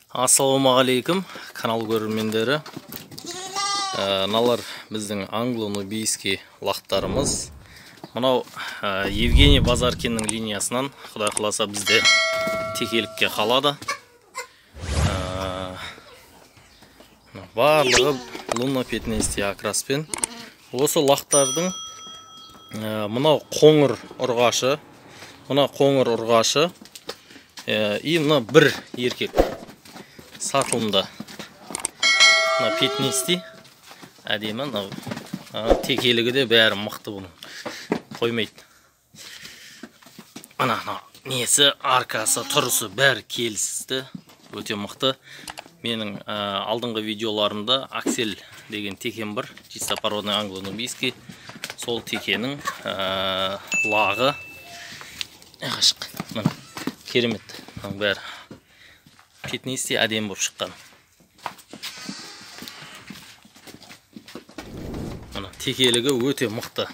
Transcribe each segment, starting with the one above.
Ассалаумағалейкум, канал көрермендері. Мыналар біздің англо-нубийский лақтарымыз. Мынау Евгений Базаркиннің линиясынан, Құдай қаласа, бізде текелікке қалады. Барлығы лунно-пятнистый окраспен. Осы лақтардың мынау қоңыр ұрғашы, и мына бір еркек сатылымда. Мына пятнистый әдемі, текелігі де бәрі мықты, бұның қоймайды. Ана несі, аркасы, тұрысы бәрі келісті, өте мықты. Менің алдыңғы видеоларымда Аксель деген текем бар, чистопородный англо-нубийский. Сол текенің лағы ғашық. Керемет, бәрі пятнистый әдем болып шыққан. Текелігі өте мықты.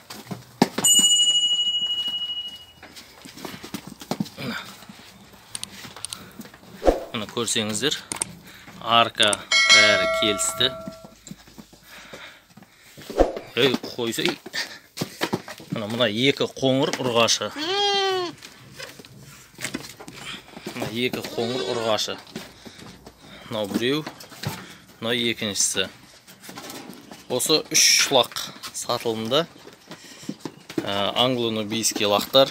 Мұны көрсеңіздер, арка бәрі келісті. Қойсы. Мұна екі қоңыр ұрғашы. Екі қоңыр ұрғашы. Мынау біреу, мынау екіншісі. Осы үш лақ сатылымда англо-нубийский лақтар.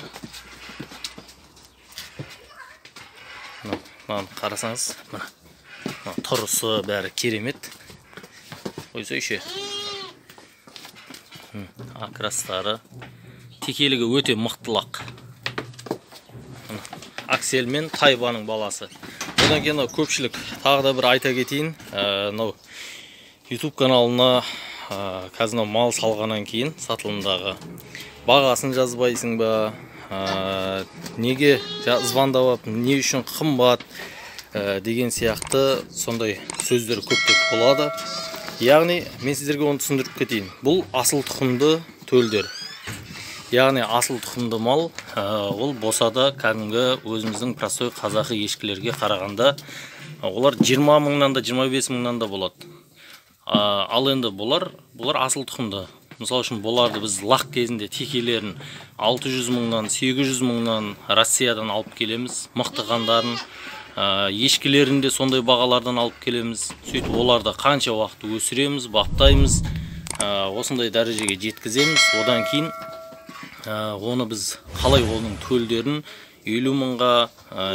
Қарасаңыз, тұрысы бәрі керемет. Қойса үші. Акрастары. Текелігі өте мықты лақ. Аксель мен Тайбаның баласы. Одан кейін көпшілік тағы да бір айта кетейін. YouTube каналына қазір мал салғаннан кейін сатылымдағы бағасын жазбайсың ба, неге звондап, не үшін қымбат деген сияқты сондай сөздер көптеп болады. Яғни мен сіздерге оны түсіндіріп кетейін. Бұл асыл тұқымды төлдер. Яғни асыл тұқымды мал, ол босада кәдімгі өзіміздің простой қазақы ешкілерге қарағанда олар 20 мыңнан да 25 мыңнан да болады. Ал енді бұлар асыл тұқымды. Мысал үшін бұларды біз лақ кезінде текелерін 600 мыңнан, 800 мыңнан Россиядан алып келеміз. Мықты қандарын, ешкілерінде сондай бағалардан алып келеміз. Сөйтіп оларды қанша уақыт өсіреміз, баптаймыз, осындай дәрежеге жеткіземіз. Одан кейін оны біз қалай оның төлдерін 50 мыңға,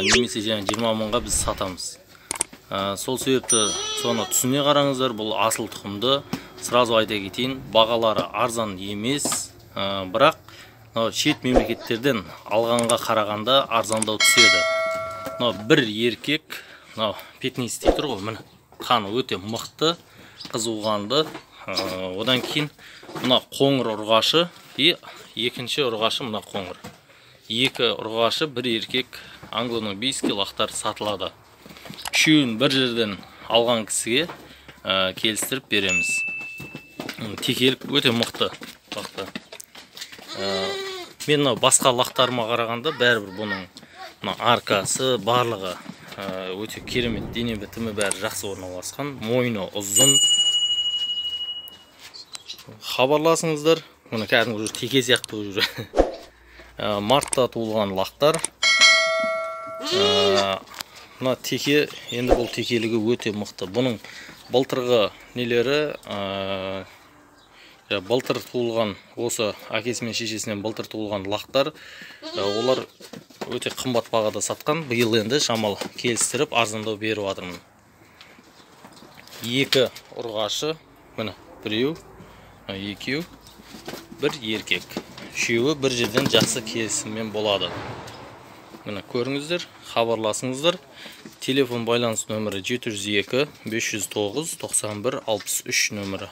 немесе 20 мыңға біз сатамыз. Сол себепті соны түсіне қараңыздар, бұл асыл тұқымды. Сразу айта кетейін, бағалары арзан емес, бірақ шет мемлекеттерден алғанға қарағанда арзандау түседі. Бір еркек, пятнистый тұр ғой, міне, қаны өте мықты, қызуғанды. Одан кейін мына қоңыр ұрғашы, екінші ұрғашы мына қоңыр. Екі ұрғашы, бір еркек англо-нубийский лақтар сатылады. Үшеуін бір жерден алған кісіге келістіріп береміз. Текелік өте мықты лақтар. Мен басқа лақтарыма қарағанда бәрібір бұның аркасы, барлығы өте керемет, дене бітімі бәрі жақсы орналасқан. Мойны ұзын. Хабарласыңыздар. Мұны кәдімгі теке сияқты жүр. Мартта туылған лақтар. Мына теке, енді бұл текелігі өте мықты. Бұның былтырғы нелері, былтыр туылған, осы әкесі мен шешесінен былтыр туылған лақтар, олар өте қымбат бағада сатқан. Биыл енді шамалы келістіріп, арзандау беріп жатырмын. Екі ұрғашы, міне, біреу, екеу, бір еркек. Үшеуі бір жерден жақсы келісіммен болады. Міне көріңіздер, хабарласыңыздар. Телефон байланыс нөмірі 702 509 91 63 нөмірі.